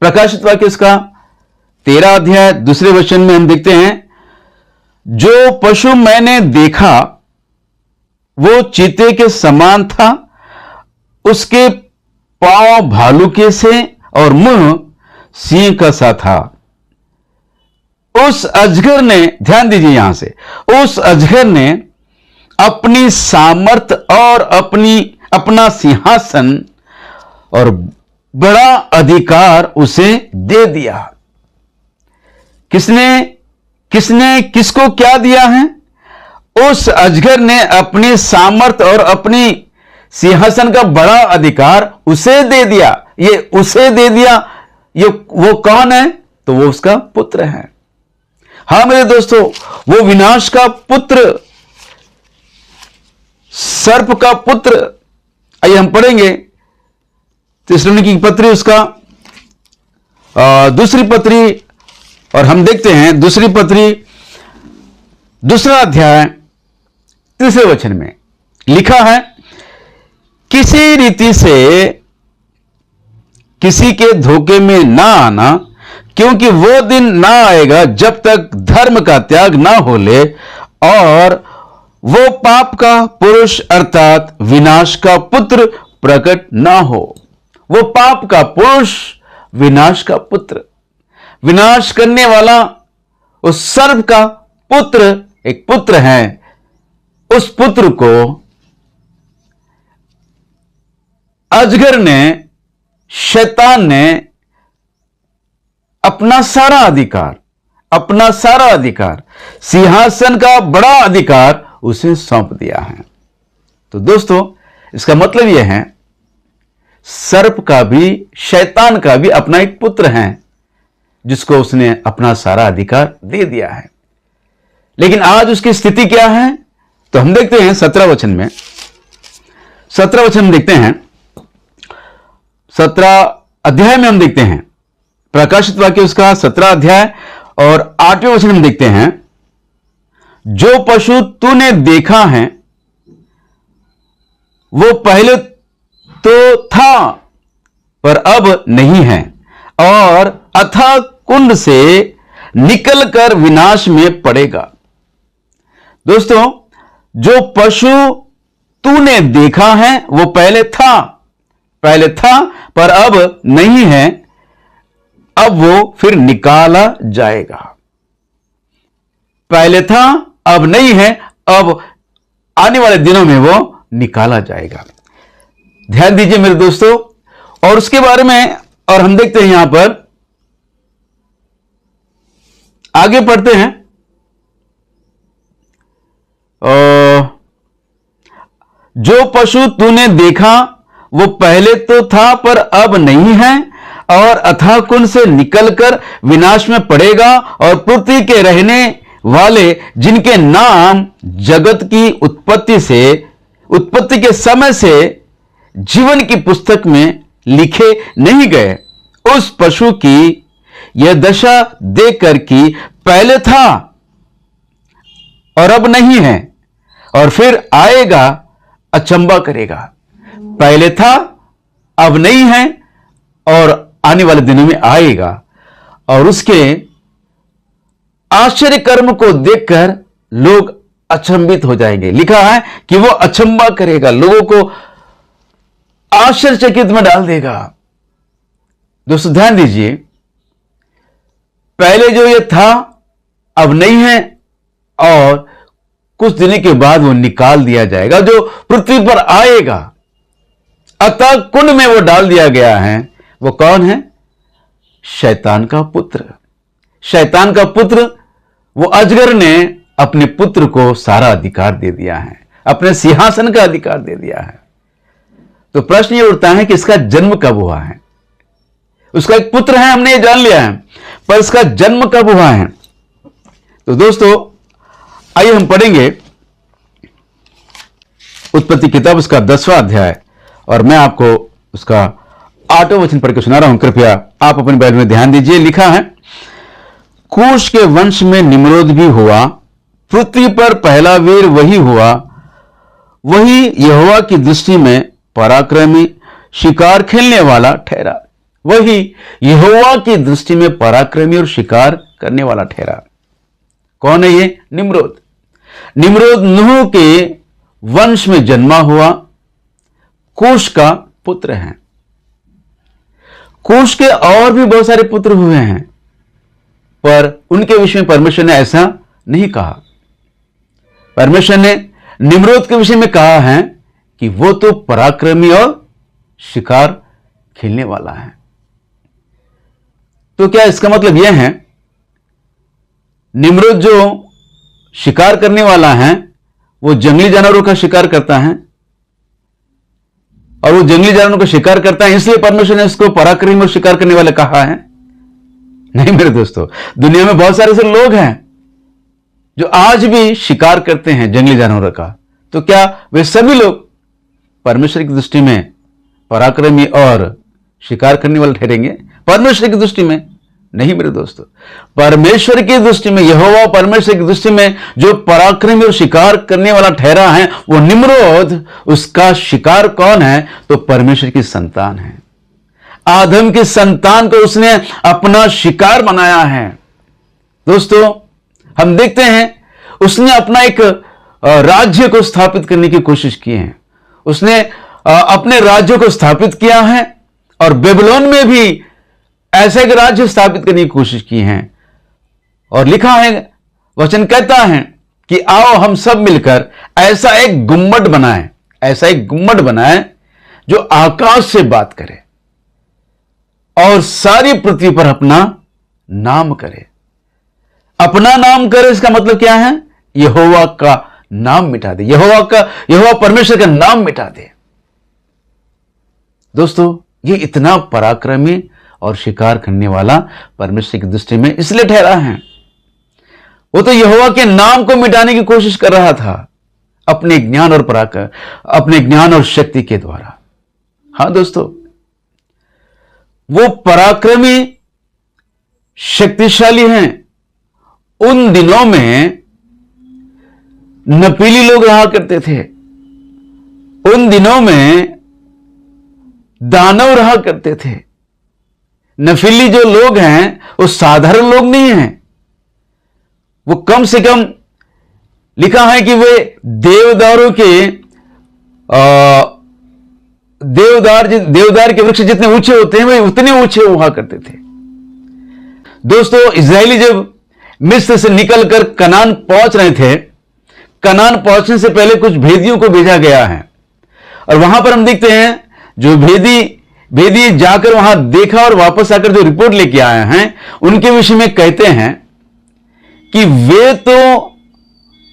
प्रकाशित वाक्य इसका 13 अध्याय 2 वचन में हम देखते हैं, जो पशु मैंने देखा वो चीते के समान था, उसके पांव भालू के से और मुंह सिंह का सा था। उस अजगर ने, ध्यान दीजिए यहां से, उस अजगर ने अपनी सामर्थ और अपना सिंहासन और बड़ा अधिकार उसे दे दिया। किसको क्या दिया है? उस अजगर ने अपनी सामर्थ और अपनी सिंहासन का बड़ा अधिकार उसे दे दिया। ये उसे दे दिया, ये वो कौन है? तो वो उसका पुत्र है। हां मेरे दोस्तों, वो विनाश का पुत्र, सर्प का पुत्र। आइए हम पढ़ेंगे थिस्सलुनीकी की पत्री, उसका दूसरी पत्री, और हम देखते हैं दूसरी पत्री 2 अध्याय 3 वचन में लिखा है, किसी रीति से किसी के धोखे में ना आना, क्योंकि वो दिन ना आएगा जब तक धर्म का त्याग ना हो ले और वो पाप का पुरुष अर्थात विनाश का पुत्र प्रकट ना हो। वो पाप का पुरुष, विनाश का पुत्र, विनाश करने वाला उस सर्प का पुत्र, एक पुत्र है। उस पुत्र को अजगर ने, शैतान ने अपना सारा अधिकार, सिंहासन का बड़ा अधिकार उसे सौंप दिया है। तो दोस्तों, इसका मतलब यह है, सर्प का भी, शैतान का भी अपना एक पुत्र है जिसको उसने अपना सारा अधिकार दे दिया है। लेकिन आज उसकी स्थिति क्या है? तो हम देखते हैं 17 वचन में, 17 वचन में देखते हैं, 17 अध्याय में हम देखते हैं, प्रकाशित वाक्य उसका 17 अध्याय और 8वें वचन में देखते हैं, जो पशु तूने देखा है वो पहले तो था पर अब नहीं है, और अथाह कुंड से निकलकर विनाश में पड़ेगा। दोस्तों, जो पशु तूने देखा है वो पहले था पर अब नहीं है, अब वो फिर निकाला जाएगा। पहले था, अब नहीं है, अब आने वाले दिनों में वो निकाला जाएगा। ध्यान दीजिए मेरे दोस्तों, और उसके बारे में और हम देखते हैं, यहां पर आगे पढ़ते हैं, जो पशु तूने देखा वो पहले तो था पर अब नहीं है, और अथाह कुंड से निकलकर विनाश में पड़ेगा, और पृथ्वी के रहने वाले जिनके नाम जगत की उत्पत्ति के समय से जीवन की पुस्तक में लिखे नहीं गए, उस पशु की यह दशा देखकर कि पहले था और अब नहीं है और फिर आएगा, अचंभा करेगा। पहले था, अब नहीं है और आने वाले दिनों में आएगा, और उसके आश्चर्य कर्म को देखकर लोग अचंभित हो जाएंगे। लिखा है कि वो अचंभा करेगा, लोगों को आश्चर्यचकित में डाल देगा। दोस्तों ध्यान दीजिए, पहले जो ये था अब नहीं है, और कुछ दिनों के बाद वो निकाल दिया जाएगा, जो पृथ्वी पर आएगा। अतः कुंड में वो डाल दिया गया है। वो कौन है? शैतान का पुत्र। शैतान का पुत्र, वो अजगर ने अपने पुत्र को सारा अधिकार दे दिया है, अपने सिंहासन का अधिकार दे दिया है। तो प्रश्न ये उठता है कि इसका जन्म कब हुआ है? उसका एक पुत्र है, हमने ये जान लिया है, पर इसका जन्म कब हुआ है? तो दोस्तों आइए हम पढ़ेंगे उत्पत्ति किताब उसका 10वां अध्याय, और मैं आपको उसका 8वां वचन पढ़ के सुना रहा हूं। कृपया आप अपने बाइबल में ध्यान दीजिए। लिखा है, कूश के वंश में निम्रोद भी हुआ, पृथ्वी पर पहला वीर वही हुआ, वही यहोवा की दृष्टि में पराक्रमी, शिकार खेलने वाला ठहरा। वही यहोवा की दृष्टि में पराक्रमी और शिकार करने वाला ठहरा। कौन है ये? निम्रोद। निम्रोद नूह के वंश में जन्मा हुआ कूश का पुत्र है। कूश के और भी बहुत सारे पुत्र हुए हैं, पर उनके विषय में परमेश्वर ने ऐसा नहीं कहा। परमेश्वर ने निम्रोद के विषय में कहा है कि वो तो पराक्रमी और शिकार खेलने वाला है। तो क्या इसका मतलब यह है निम्रोद जो शिकार करने वाला है वो जंगली जानवरों का शिकार करता है, और वो जंगली जानवरों का शिकार करता है इसलिए परमेश्वर ने उसको पराक्रमी और शिकार करने वाले कहा है? नहीं मेरे दोस्तों, दुनिया में बहुत सारे ऐसे लोग हैं जो आज भी शिकार करते हैं जंगली जानवरों का। तो क्या वे सभी लोग परमेश्वर की दृष्टि में पराक्रमी और शिकार करने वाले ठहरेंगे? परमेश्वर की दृष्टि में नहीं मेरे दोस्तों। परमेश्वर की दृष्टि में, यहोवा परमेश्वर की दृष्टि में जो पराक्रमी और शिकार करने वाला ठहरा है वो निम्रोद, उसका शिकार कौन है? तो परमेश्वर की संतान है। आदम की संतान को उसने अपना शिकार बनाया है। दोस्तों हम देखते हैं उसने अपना एक राज्य को स्थापित करने की कोशिश की है। उसने अपने राज्य को स्थापित किया है और बेबीलोन में भी ऐसा एक राज्य स्थापित करने की कोशिश की है। और लिखा है, वचन कहता है कि आओ हम सब मिलकर ऐसा एक गुम्मट बनाएं, ऐसा एक गुम्मट बनाएं जो आकाश से बात करे और सारी पृथ्वी पर अपना नाम करे। अपना नाम करे इसका मतलब क्या है? यहोवा का नाम मिटा दे, यहोवा परमेश्वर का नाम मिटा दे। दोस्तों ये इतना पराक्रमी और शिकार करने वाला परमेश्वर की दृष्टि में इसलिए ठहरा है। वो तो यहोवा के नाम को मिटाने की कोशिश कर रहा था अपने ज्ञान और अपने ज्ञान और शक्ति के द्वारा। हां दोस्तों, वो पराक्रमी शक्तिशाली हैं। उन दिनों में नपीली लोग रहा करते थे, उन दिनों में दानव रहा करते थे। नफीली जो लोग हैं वो साधारण लोग नहीं हैं। वो कम से कम लिखा है कि वे देवदारों के देवदार के वृक्ष जितने ऊंचे होते हैं वे उतने ऊंचे हुआ करते थे। दोस्तों इजरायली जब मिस्र से निकलकर कनान पहुंच रहे थे, कनान पहुंचने से पहले कुछ भेदियों को भेजा गया है। और वहां पर हम देखते हैं जो भेदी जाकर वहां देखा और वापस आकर जो रिपोर्ट लेके आए हैं उनके विषय में कहते हैं कि वे तो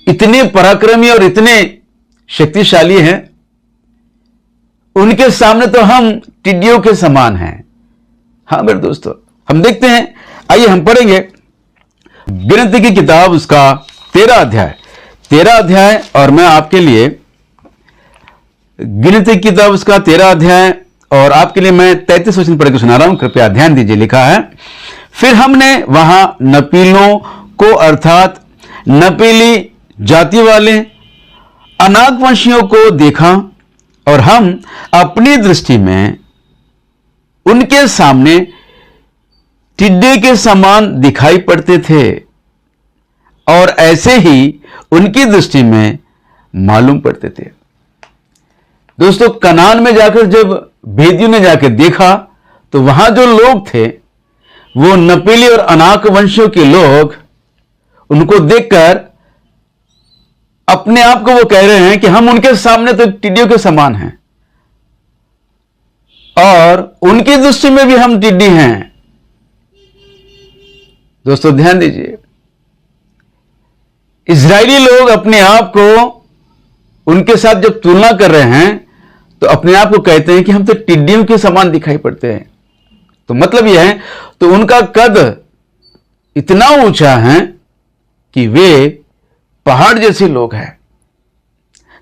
इतने पराक्रमी और इतने शक्तिशाली हैं, उनके सामने तो हम टिड्डियों के समान हैं। हां मेरे दोस्तों, हम देखते हैं, आइए हम पढ़ेंगे गिनती की किताब उसका 13 अध्याय और मैं आपके लिए गिनती की किताब उसका 13 अध्याय और आपके लिए मैं 33 वचन पढ़ के सुना रहा हूं, कृपया ध्यान दीजिए। लिखा है, फिर हमने वहां नपीलों को अर्थात नपीली जाति वाले अनाकवंशियों को देखा और हम अपनी दृष्टि में उनके सामने टिड्डे के समान दिखाई पड़ते थे और ऐसे ही उनकी दृष्टि में मालूम पड़ते थे। दोस्तों कनान में जाकर जब भेदियों ने जाकर देखा तो वहां जो लोग थे वो नपीली और अनाक वंशियों के लोग, उनको देखकर अपने आप को वो कह रहे हैं कि हम उनके सामने तो टिड्डियों के समान हैं और उनकी दृष्टि में भी हम टिड्डी हैं। दोस्तों ध्यान दीजिए, इजरायली लोग अपने आप को उनके साथ जब तुलना कर रहे हैं तो अपने आप को कहते हैं कि हम तो टिड्डियों के समान दिखाई पड़ते हैं। तो मतलब यह है, तो उनका कद इतना ऊंचा है कि वे पहाड़ जैसे लोग हैं।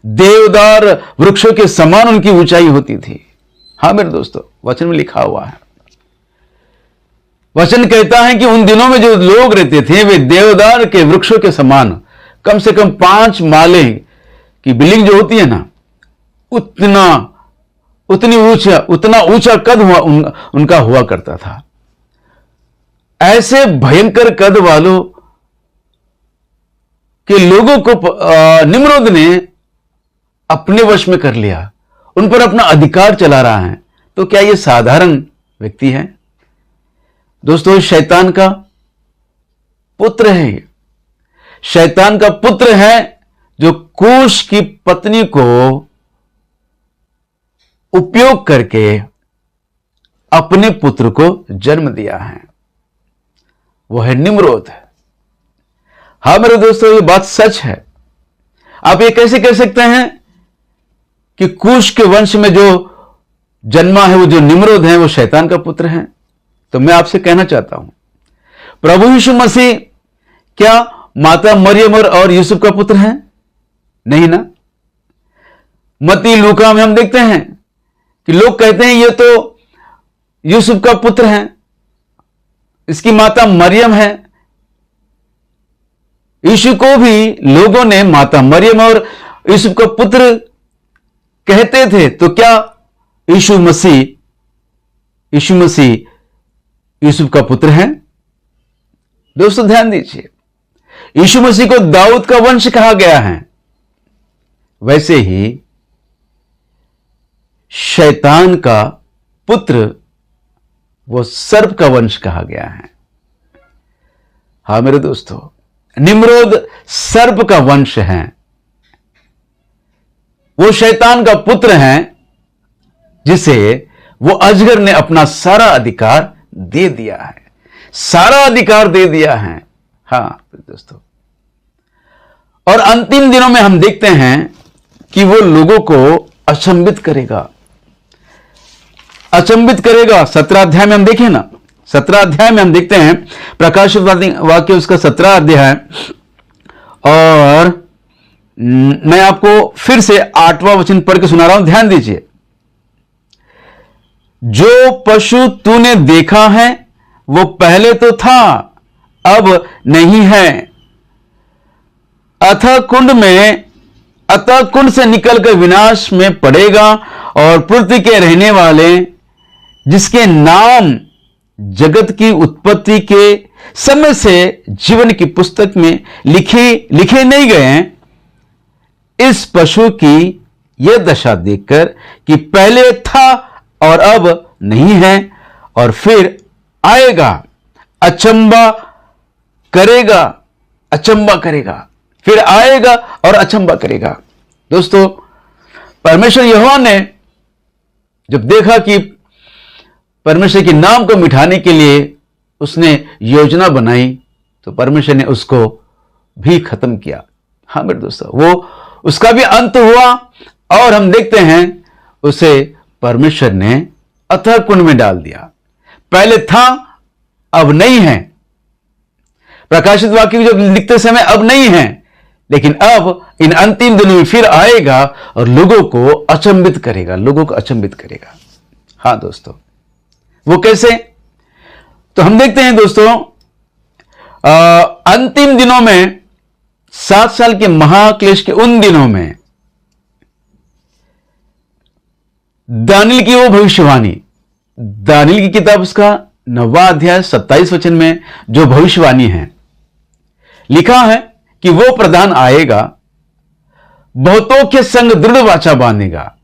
देवदार वृक्षों के समान उनकी ऊंचाई होती थी। हां मेरे दोस्तों, वचन में लिखा हुआ है, वचन कहता है कि उन दिनों में जो लोग रहते थे वे देवदार के वृक्षों के समान, कम से कम 5 माले की बिल्डिंग जो होती है ना, उतना उतना ऊंचा कद उनका हुआ करता था। ऐसे भयंकर कद वालों के लोगों को निम्रोद ने अपने वश में कर लिया, उन पर अपना अधिकार चला रहा है। तो क्या यह साधारण व्यक्ति है? दोस्तों, शैतान का पुत्र है। ये शैतान का पुत्र है जो कूश की पत्नी को उपयोग करके अपने पुत्र को जन्म दिया है। वो है निम्रोद। हां मेरे दोस्तों, ये बात सच है। आप ये कैसे कह सकते हैं कि कूश के वंश में जो जन्मा है, वो जो निम्रोद है, वो शैतान का पुत्र है? तो मैं आपसे कहना चाहता हूं, प्रभु यीशु मसीह क्या माता मरियम और यूसुफ का पुत्र है? नहीं ना। मत्ती लूका में हम देखते हैं कि लोग कहते हैं ये तो यूसुफ का पुत्र है, इसकी माता मरियम है। यीशु को भी लोगों ने माता मरियम और यूसुफ का पुत्र कहते थे। तो क्या यीशु मसीह यूसुफ का पुत्र है? दोस्तों ध्यान दीजिए, यीशु मसीह को दाऊद का वंश कहा गया है, वैसे ही शैतान का पुत्र वो सर्प का वंश कहा गया है। हां मेरे दोस्तों, निम्रोद सर्प का वंश है। वो शैतान का पुत्र है जिसे वो अजगर ने अपना सारा अधिकार दे दिया है, सारा अधिकार दे दिया है। हां दोस्तों, और अंतिम दिनों में हम देखते हैं कि वो लोगों को अचंभित करेगा। 17 अध्याय में हम देखें ना, 17 अध्याय में हम देखते हैं, प्रकाशित वाक्य उसका 17 अध्याय, और मैं आपको फिर से 8वां वचन पढ़ के सुना रहा हूं, ध्यान दीजिए। जो पशु तूने देखा है वो पहले तो था, अब नहीं है। अतः कुंड से निकलकर विनाश में पड़ेगा, और पृथ्वी के रहने वाले जिसके नाम जगत की उत्पत्ति के समय से जीवन की पुस्तक में लिखे नहीं गए हैं, इस पशु की यह दशा देखकर कि पहले था और अब नहीं है और फिर आएगा, अचंबा करेगा, फिर आएगा और अचंबा करेगा। दोस्तों, परमेश्वर यहोवा ने जब देखा कि परमेश्वर के नाम को मिटाने के लिए उसने योजना बनाई, तो परमेश्वर ने उसको भी खत्म किया। हाँ मेरे दोस्तों, वो उसका भी अंत हुआ, और हम देखते हैं उसे परमेश्वर ने अथाह कुंड में डाल दिया। पहले था, अब नहीं है। प्रकाशित वाक्य जब लिखते समय अब नहीं है, लेकिन अब इन अंतिम दिनों में फिर आएगा और लोगों को अचंभित करेगा। हाँ दोस्तों, वो कैसे? तो हम देखते हैं दोस्तों, अंतिम दिनों में 7 साल के महाक्लेश के उन दिनों में दानियल की वो भविष्यवाणी, दानियल की किताब उसका 9वां अध्याय 27 वचन में जो भविष्यवाणी है, लिखा है कि वो प्रधान आएगा, बहुतों के संग दृढ़ वाचा बांधेगा,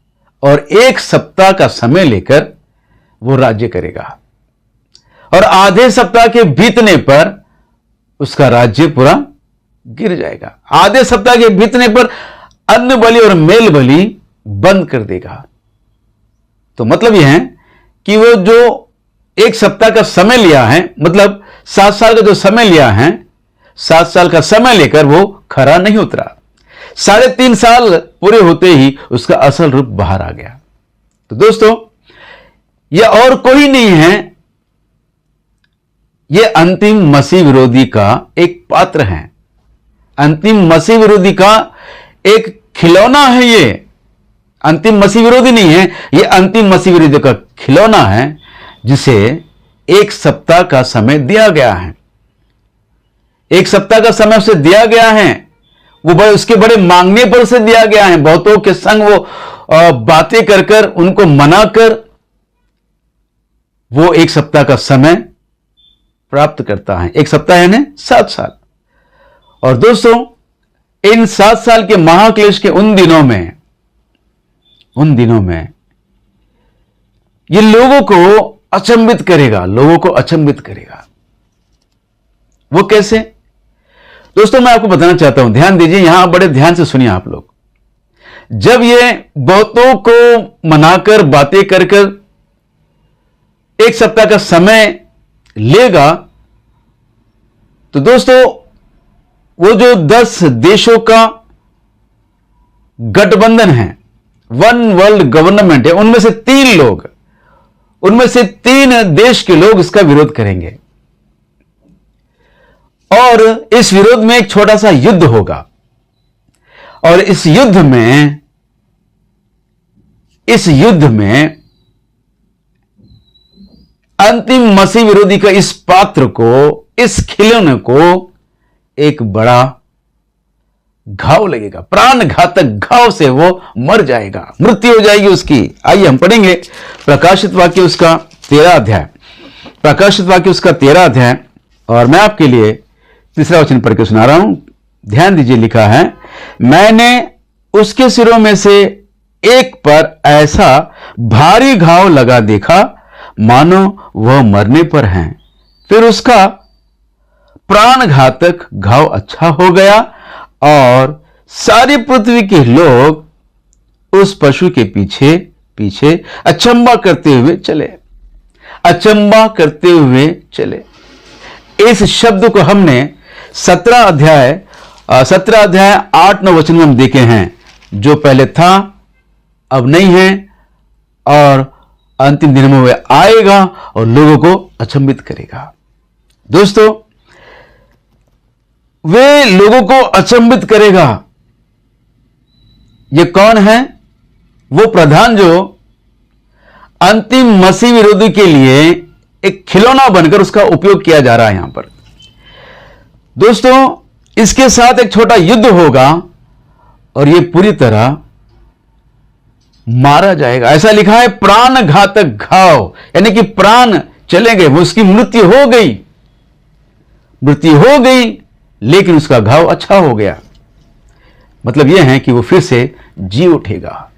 और 1 सप्ताह का समय लेकर वो राज्य करेगा, और आधे सप्ताह के बीतने पर उसका राज्य पूरा गिर जाएगा। आधे सप्ताह के बीतने पर अन्न बलि और मेल बलि बंद कर देगा। तो मतलब यह है कि वो जो 1 सप्ताह का समय लिया है, मतलब 7 साल का जो समय लिया है, 7 साल का समय लेकर वो खरा नहीं उतरा। 3.5 साल पूरे होते ही उसका असल रूप बाहर आ गया। तो दोस्तों, यह और कोई नहीं है, यह अंतिम मसीह विरोधी का एक पात्र है, अंतिम मसीह विरोधी का एक खिलौना है। ये अंतिम मसीह विरोधी नहीं है, यह अंतिम मसीह विरोधी का खिलौना है, जिसे 1 सप्ताह का समय दिया गया है। 1 सप्ताह का समय उसे दिया गया है, वो उसके बड़े मांगने पर उसे दिया गया है। बहुतों के संग वो बातें कर कर, उनको मनाकर वो 1 सप्ताह का समय प्राप्त करता है। 1 सप्ताह यानी 7 साल। और दोस्तों, इन 7 साल के महाक्लेश के उन दिनों में ये लोगों को अचंभित करेगा, लोगों को अचंभित करेगा। वो कैसे? दोस्तों, मैं आपको बताना चाहता हूं, ध्यान दीजिए, यहां बड़े ध्यान से सुनिए आप लोग। जब ये बहुतों को मनाकर, बातें कर कर 1 सप्ताह का समय लेगा, तो दोस्तों वो जो 10 देशों का गठबंधन है, वन वर्ल्ड गवर्नमेंट है, उनमें से 3 देश के लोग इसका विरोध करेंगे। और इस विरोध में एक छोटा सा युद्ध होगा। और इस युद्ध में अंतिम मसीह विरोधी का इस पात्र को, इस खिलौने को एक बड़ा घाव लगेगा, प्राण घातक घाव से वो मर जाएगा, मृत्यु हो जाएगी उसकी। आइए हम पढ़ेंगे प्रकाशित वाक्य उसका 13 अध्याय, और मैं आपके लिए 3 वचन पढ़ के सुना रहा हूं। ध्यान दीजिए, लिखा है, मैंने उसके सिरों में से एक पर ऐसा भारी घाव लगा देखा मानो वह मरने पर है। फिर उसका प्राण घातक घाव अच्छा हो गया और सारी पृथ्वी के लोग उस पशु के पीछे पीछे अचंबा करते हुए चले। इस शब्द को हमने 17 अध्याय 8-9 वचन में हम देखे हैं, जो पहले था अब नहीं है और अंतिम दिनों में वह आएगा और लोगों को अचंभित करेगा। दोस्तों, वे लोगों को अचंभित करेगा। ये कौन है? वो प्रधान जो अंतिम मसीह विरोधी के लिए एक खिलौना बनकर उसका उपयोग किया जा रहा है यहां पर। दोस्तों, इसके साथ एक छोटा युद्ध होगा और यह पूरी तरह मारा जाएगा। ऐसा लिखा है, प्राण घातक घाव, यानी कि प्राण चले गए, वो उसकी मृत्यु हो गई, लेकिन उसका घाव अच्छा हो गया। मतलब यह है कि वो फिर से जी उठेगा।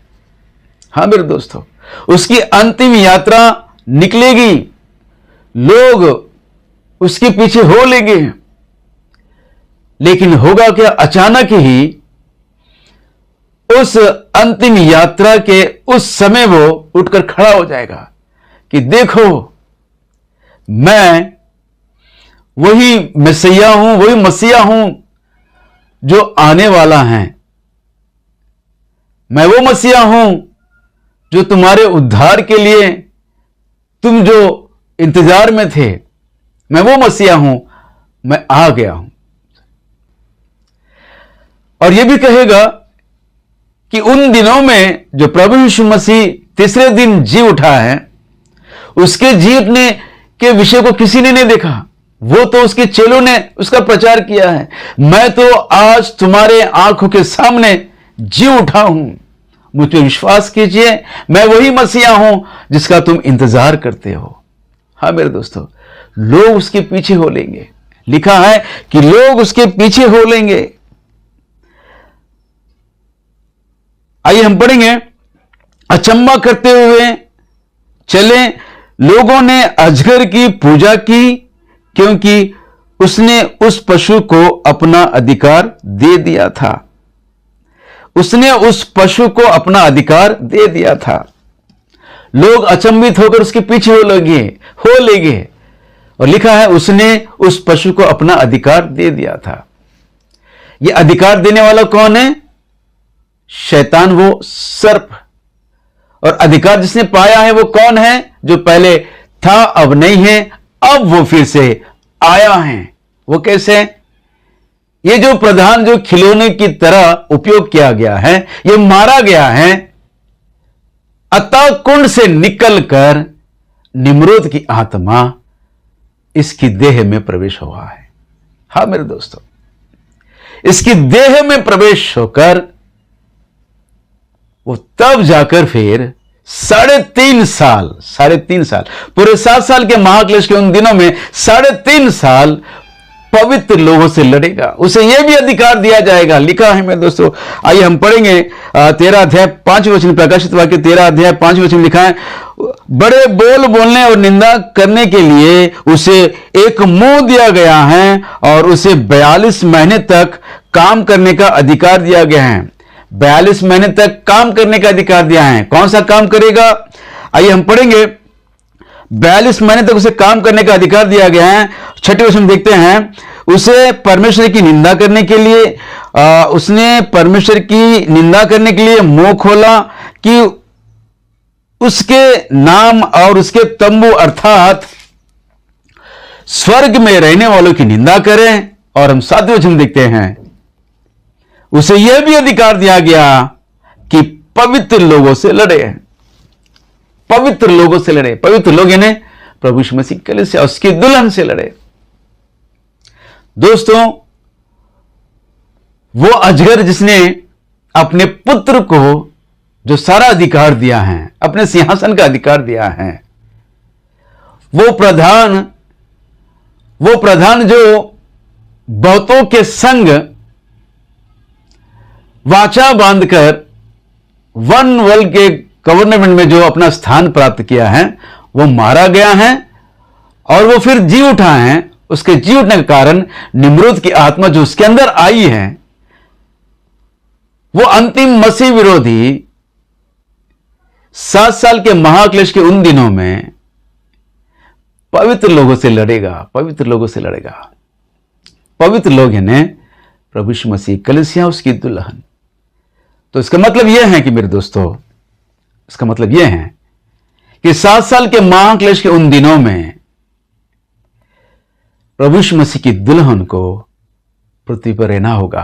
हां मेरे दोस्तों, उसकी अंतिम यात्रा निकलेगी, लोग उसके पीछे हो लेंगे, लेकिन होगा क्या? अचानक ही उस अंतिम यात्रा के उस समय वो उठकर खड़ा हो जाएगा कि देखो, मैं वही मसीहा हूं जो आने वाला है। मैं वो मसीहा हूं जो तुम्हारे उद्धार के लिए तुम जो इंतजार में थे, मैं वो मसीहा हूं, मैं आ गया हूं। और यह भी कहेगा कि उन दिनों में जो प्रभु यीशु मसीह तीसरे दिन जी उठा है, उसके जी उठने के विषय को किसी ने नहीं देखा, वो तो उसके चेलों ने उसका प्रचार किया है। मैं तो आज तुम्हारे आंखों के सामने जी उठा हूं, मुझ पर विश्वास कीजिए, मैं वही मसीहा हूं जिसका तुम इंतजार करते हो। हाँ मेरे दोस्तों, लोग उसके पीछे हो लेंगे। लिखा है कि लोग उसके पीछे हो लेंगे। आइए हम पढ़ेंगे, अचंबा करते हुए चले, लोगों ने अजगर की पूजा की, क्योंकि उसने उस पशु को अपना अधिकार दे दिया था। लोग अचंभित होकर उसके पीछे हो लेंगे। और लिखा है, उसने उस पशु को अपना अधिकार दे दिया था। यह अधिकार देने वाला कौन है? शैतान, वो सर्प। और अधिकार जिसने पाया है वो कौन है? जो पहले था अब नहीं है, अब वो फिर से आया है। वो कैसे? ये जो प्रधान जो खिलौने की तरह उपयोग किया गया है, ये मारा गया है, अतः कुंड से निकलकर निम्रोद की आत्मा इसकी देह में प्रवेश हुआ है। हाँ मेरे दोस्तों, इसकी देह में प्रवेश होकर वो तब जाकर फिर 3.5 साल पूरे 7 साल के महाक्लेश के उन दिनों में 3.5 साल पवित्र लोगों से लड़ेगा। उसे यह भी अधिकार दिया जाएगा, लिखा है मेरे दोस्तों। आइए हम पढ़ेंगे 13 अध्याय 5 वचन, प्रकाशित वाक्य 13 अध्याय 5 वचन लिखा है, बड़े बोल बोलने और निंदा करने के लिए उसे एक मुंह दिया गया है और उसे 42 महीने तक काम करने का अधिकार दिया गया है। 42 महीने तक काम करने का अधिकार दिया है। कौन सा काम करेगा? आइए हम पढ़ेंगे। 42 महीने तक उसे काम करने का अधिकार दिया गया है। 6वें वचन देखते हैं, उसे परमेश्वर की निंदा करने के लिए उसने परमेश्वर की निंदा करने के लिए मुंह खोला कि उसके नाम और उसके तंबू अर्थात स्वर्ग में रहने वालों की निंदा करें। और हम 7वें वचन देखते हैं, उसे यह भी अधिकार दिया गया कि पवित्र लोगों से लड़े। पवित्र लोगों से लड़े। पवित्र लोग यानी प्रभु यीशु मसीह के लिए से उसकी दुल्हन से लड़े। दोस्तों, वो अजगर जिसने अपने पुत्र को जो सारा अधिकार दिया है, अपने सिंहासन का अधिकार दिया है, वो प्रधान जो बहुतों के संग वाचा बांधकर वन वर्ल्ड के गवर्नमेंट में जो अपना स्थान प्राप्त किया है, वो मारा गया है और वो फिर जी उठा है। उसके जी उठने के कारण निम्रोद की आत्मा जो उसके अंदर आई है, वो अंतिम मसीह विरोधी 7 साल के महाक्लेश के उन दिनों में पवित्र लोगों से लड़ेगा। पवित्र लोगों से लड़ेगा। पवित्र लोग यानी प्रभु यीशु मसीह, कलीसिया उसकी दुल्हन। तो इसका मतलब यह है कि मेरे दोस्तों, इसका मतलब यह है कि 7 साल के महाक्लेश के उन दिनों में प्रभु यीशु मसीह की दुल्हन को पृथ्वी पर रहना होगा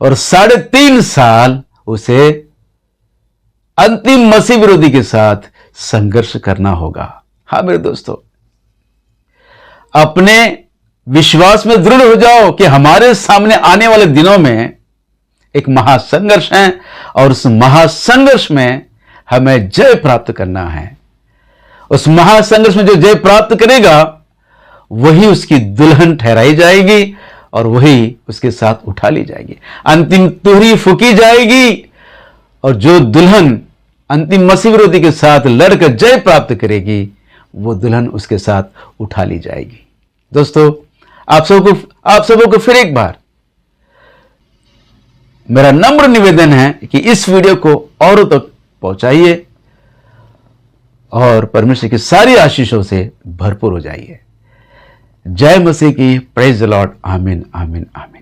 और 3.5 साल उसे अंतिम मसीह विरोधी के साथ संघर्ष करना होगा। हां मेरे दोस्तों, अपने विश्वास में दृढ़ हो जाओ कि हमारे सामने आने वाले दिनों में एक महासंघर्ष है और उस महासंघर्ष में हमें जय प्राप्त करना है। उस महासंघर्ष में जो जय प्राप्त करेगा वही उसकी दुल्हन ठहराई जाएगी और वही उसके साथ उठा ली जाएगी। अंतिम तुहरी फूकी जाएगी और जो दुल्हन अंतिम मसीह विरोधी के साथ लड़कर जय प्राप्त करेगी, वो दुल्हन उसके साथ उठा ली जाएगी। दोस्तों, आप सबों को फिर एक बार मेरा नम्र निवेदन है कि इस वीडियो को औरों तक पहुंचाइए और परमेश्वर की सारी आशीषों से भरपूर हो जाइए। जय मसीह की। Praise the Lord. आमीन, आमीन, आमीन।